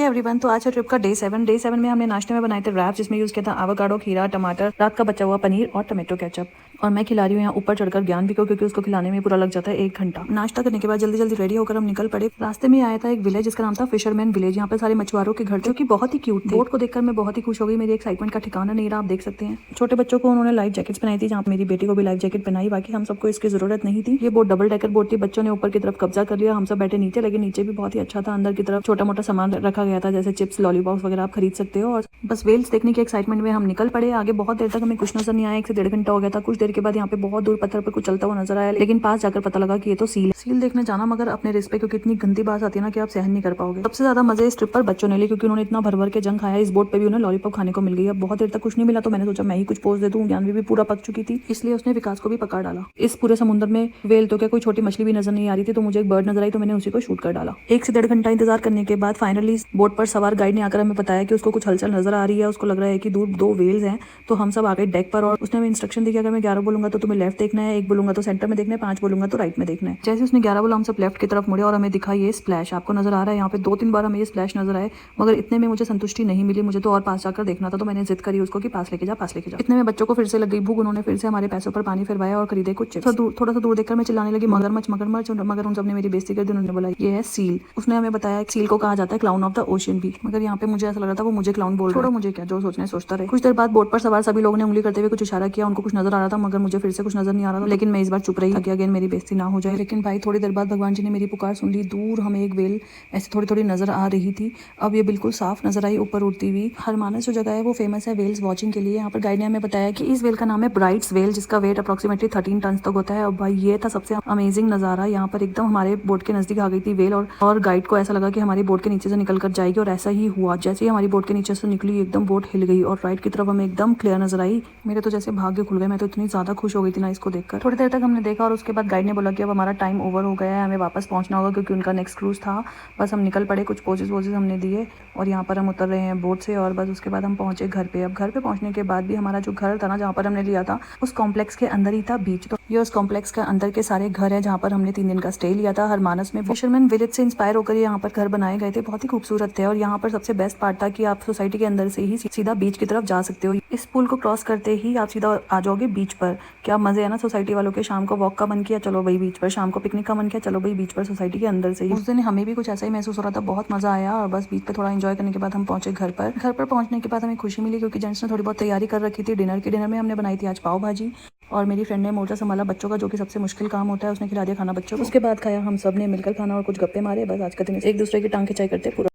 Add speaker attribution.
Speaker 1: Everyone, तो आज है ट्रिप का डे 7 में हमने नाश्ते में बनाए थे रैप, जिसमें यूज किया था एवोकाडो, खीरा, टमाटर, रात का बचा हुआ पनीर और टमाटो केचप। और मैं खिला रही हूँ यहाँ ऊपर चढ़कर ज्ञान भी को, क्योंकि उसको खिलाने में पूरा लग जाता है 1 घंटा। नाश्ता करने के बाद जल्दी जल्दी रेडी होकर हम निकल पड़े। रास्ते में आया था एक विलेज जिसका नाम था फिशरमैन विलेज। यहाँ पे सारे मछुआरों के घर, जो कि बहुत ही क्यूट थे। बोट को देखकर मैं बहुत ही खुश हो गई। मेरी एक्साइटमेंट का ठिकाना नहीं रहा, आप देख सकते हैं। छोटे बच्चों को उन्होंने लाइफ जैकेट्स बनाई थी, जहाँ मेरी बेटी को भी लाइफ जैकेट बनाई। बाकी हम सबको इसकी जरूरत नहीं थी। ये बोट डबल डेकर बोट थी। बच्चों ने ऊपर की तरफ कब्जा कर लिया, हम सब बैठे नीचे। लेकिन नीचे भी बहुत ही अच्छा था। अंदर की तरफ छोटा मोटा सामान रखा गया था, जैसे चिप्स, लॉलीपॉप्स वगैरह आप खरीद सकते हो। और बस वेल्स देखने की एक्साइटमेंट में हम निकल पड़े। आगे बहुत देर तक हमें कुछ नजर नहीं आया। 1 से 1.5 घंटा हो गया था। कुछ देर के बाद यहाँ पे बहुत दूर पत्थर पर कुछ चलता हुआ नजर आया, लेकिन पास जाकर पता लगा कि ये तो सील देखने जाना, मगर अपने रिस्क पे, क्योंकि इतनी गंदी बात आती है ना कि आप सहन नहीं कर पाओगे। सबसे ज्यादा मजे इस ट्रिप पर बच्चों ने लिए, क्योंकि उन्होंने इतना भर भर के जंग खाया। इस बोट पे भी उन्हें लॉलीपॉप खाने को मिल गई। अब बहुत देर तक कुछ नहीं मिला, तो मैंने सोचा मैं ही कुछ पोज दे दूं। ज्ञानवी भी पूरा पक चुकी थी, इसलिए उसने विकास को भी पकड़ डाला। इस पूरे समुद्र में वेल तो क्या, कोई छोटी मछली भी नजर नहीं आ रही थी। तो मुझे एक बर्ड नजर आई, तो मैंने उसी को शूट कर डाला। 1 से 1.5 घंटा इंतजार करने के बाद फाइनली बोट पर सवार गाइड ने आकर हमें बताया कि उसको कुछ हलचल नजर आ रही है। उसको लग रहा है कि दूर 2 वेल्स हैं। तो हम सब आ गए डेक पर, और उसने हमें इंस्ट्रक्शन दी कि अगर मैं 11 बोलूंगा तो तुम्हें लेफ्ट देखना है, 1 बोलूंगा तो सेंटर में देखना है, 5 बोलूंगा तो राइट में देखना है। जैसे उसने 11 बोला, हम सब लेफ्ट की तरफ मुड़े और हमें दिखा ये स्प्लैश। आपको नजर आ रहा है, यहाँ पे 2-3 बार हमें ये स्प्लैश नजर आए, मगर इतने में मुझे संतुष्टि नहीं मिली। मुझे तो और पास जाकर देखना था। तो मैंने जिद करी उसको कि पास लेके जा, पास लेके जा। इतने में बच्चों को फिर से लग गई भूख। उन्होंने फिर से हमारे पैसों पर पानी फिरवाया और खरीदे कुछ चिप्स। थोड़ा सा दूर देखकर मैं चिल्लाने लगी, मगरमच्छ मगरमच्छ, मगर उन सब ने मेरी बेइज्जती कर दी। उन्होंने बोला ये है सील। उसने हमें बताया सील को कहा जाता है क्लाउन ऑफ द ओशियन भी, मगर यहाँ पे मुझे ऐसा लग रहा था वो मुझे क्लाउन बोल रहा है। मुझे क्या, जो सोचना सोचता रहे। कुछ देर बाद बोट पर सवार सभी लोगों ने उंगली करते हुए कुछ इशारा किया। उनको कुछ नजर आ रहा था, मगर मुझे फिर से कुछ नजर नहीं आ रहा था। लेकिन मैं इस बार चुप रही, ताकि अगेन मेरी बेइज्जती ना हो जाए। लेकिन भाई थोड़ी देर बाद भगवान जी ने मेरी पुकार सुन ली। दूर हमें एक वेल ऐसे थोड़ी थोड़ी नजर आ रही थी। अब ये बिल्कुल साफ नजर आई, ऊपर उड़ती हुई। हरमानस जो जगह है वो फेमस है वेल्स वॉचिंग के लिए। यहाँ पर गाइड ने हमें बताया कि इस वेल का नाम है ब्राइट्स वेल, जिसका वेट अप्रोक्सीमेटली 13 टन तक होता है। और भाई ये था सबसे अमेजिंग नजारा। यहाँ पर एकदम हमारे बोट के नजदीक आ गई थी वेल, और गाइड को ऐसा लगा कि हमारी बोट के नीचे से निकल कर जाएगी, और ऐसा ही हुआ। जैसे ही हमारी बोट के नीचे से निकली, एकदम बोट हिल गई और राइट की तरफ हमें एकदम क्लियर नजर आई। मेरे तो जैसे भाग्य खुल गए। मैं तो इतनी ज्यादा खुश हो गई थी ना इसको देखकर। थोड़ी देर तक हमने देखा, और उसके बाद गाइड ने बोला कि अब हमारा टाइम ओवर हो गया है, हमें वापस पहुंचना होगा, क्योंकि उनका नेक्स्ट क्रूज था। बस हम निकल पड़े, कुछ पोजेस हमने दिए, और यहाँ पर हम उतर रहे हैं बोट से। और बस उसके बाद हम पहुंचे घर पे। अब घर पे पहुंचने के बाद भी हमारा जो घर था ना, जहाँ पर हमने लिया था, उस कॉम्प्लेक्स के अंदर ही था बीच। तो ये उस कॉम्प्लेक्स के अंदर के सारे घर है, जहाँ पर हमने 3 दिन का स्टे लिया था हरमानस में। फिशरमैन विलेज से इंस्पायर होकर यहाँ पर घर बनाए गए थे, बहुत ही खूबसूरत थे। और यहाँ पर सबसे बेस्ट पार्ट था कि आप सोसाइटी के अंदर से ही सीधा बीच की तरफ जा सकते हो। इस पुल को क्रॉस करते ही आप सीधा आ जाओगे बीच पर। क्या मजे है ना सोसाइटी वालों के। शाम को वॉक का मन किया, चलो भाई बीच पर। शाम को पिकनिक का मन किया, चलो भाई बीच पर, सोसाइटी के अंदर से ही। उस दिन हमें भी कुछ ऐसा ही महसूस हो रहा था, बहुत मजा आया। और बस बीच पे थोड़ा एंजॉय करने के बाद हम पहुंचे घर पर। घर पर पहुंचने के बाद हमें खुशी मिली, क्योंकि जेंट्स ने थोड़ी बहुत तैयारी कर रखी थी डिनर की। डिनर में हमने बनाई थी आज पाव भाजी, और मेरी फ्रेंड ने मोर्चा संभाला बच्चों का, जो कि सबसे मुश्किल काम होता है। उसने खिला दिया खाना बच्चों को। उसके बाद खाया हम सब ने मिलकर खाना और कुछ गप्पे मारे। बस आज का दिन एक दूसरे की टांग खिंचाई करते पूरा